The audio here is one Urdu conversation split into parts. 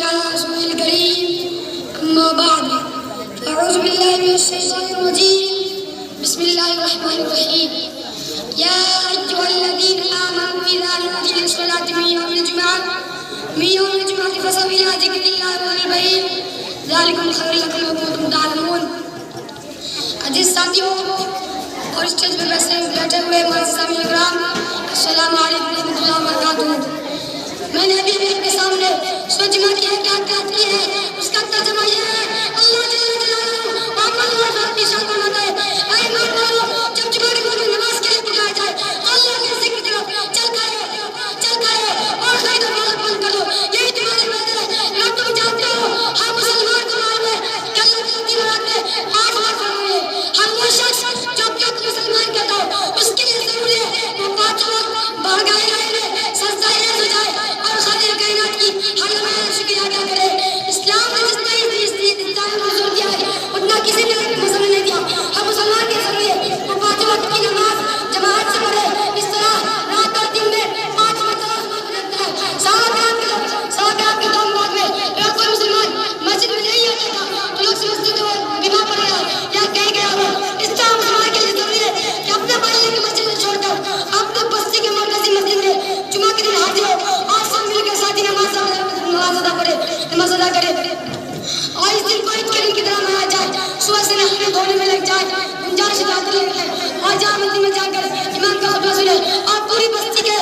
رسول الكريم أما بعد أعوذ بالله من الشيطان الرجيم بسم الله الرحمن الرحيم يا أيها الذين آمنوا إذا نودي للصلاة من يوم الجمعة فاسعوا إلى ذكر الله وذروا البيع ذلكم خير لكم إن كنتم تعلمون. عزیز ساتھیوں اور اسٹیج پر بیٹھے ہوئے معزز سامعین اکرام، السلام علیکم ورحمۃ اللہ وبرکاتہ. میں نے ابھی آپ کے سامنے سورہ جمعہ کی آیات کی ہے، اس کا ترجمہ یہ ہے: اللہ جل جلالہ محمد اور کی شان بناتا ہے. اے ایمان والو، جب جمعہ کے وقت نماز کے لیے بلایا جائے تو اللہ کے ذکر کرو، چل کرو اور خیر و برکت بند کرو. یہی تمہارے بہتر ہے. اگر تم جانتے ہو ہر مسلمان کو معلوم ہے کہ اللہ کی دین رات میں 8 بار فرمائے. ہر وہ شخص جو اپنے آپ کو مسلمان کہتا ہو اس کے لیے ضروری ہے وہ 5 وقت بارگاہ الہی میں سجدہ ریز ہو جائے اور خالق کائنات کی ہر لمحے شکریہ ادا کرے. اسلام نے جس طرح انسان کو زور دیا ہے اتنا کسی نے مسلمان نہیں دیا. ہر مسلمان کے ذریعے وہ 5 وقت کی نماز جماعت سے پڑھے. اس طرح رات اور دن میں 5 مرتبہ کرتا ہے. صحابہ کے دور میں اگر کوئی مسلمان مسجد میں نہیں آتا تھا تو لوگ سمجھتے تھے وہ بیمار پڑ گیا یا کہیں گیا ہو. اس طرح مسلمان کے لیے ضروری ہے کہ اپنے محلے کی مسجد میں چھوڑ کر اپنے بستی کے مرکزی مسجد میں جمعہ کے دن حاضر ہو اور سب مل کر ساتھ ہی نماز ادا کرے اور اس دن کو عید کے دن کی طرح منایا جائے. صبح سے نہانے دھونے میں لگ جائے، گنجائش زیادہ لگے اور جامع مسجد میں جا کر امام کا خطبہ سنے اور پوری بستی کے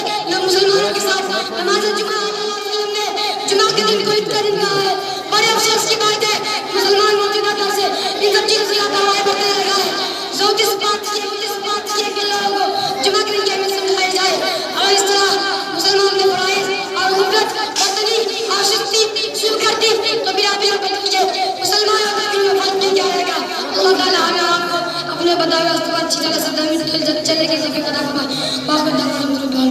مسلمانوں کے ساتھ نماز جمعہ کے دن کو عید کا دن کہا ہے. بڑے افسوس کی بات ہے مسلمان موجودہ دور سے ان سب چیزوں سے لاپرواہی برتنے لگا ہے. ضرورت اس بات کی ہے کہ لوگوں کو جمعہ کے دن کی اہمیت سمجھائی جائے اور اس طرح مسلمان میں فرائض اور غفلت برتنی اور سستی شروع کرتی تو برابر بتیجے مسلمانوں کا دل میں فرق نہیں کیا رہے گا. اللہ تعالیٰ ہمیں آپ کو اپنے بتائے ہوئے اچھی طرح سے چلنے کی ذکر عطا فرمائے.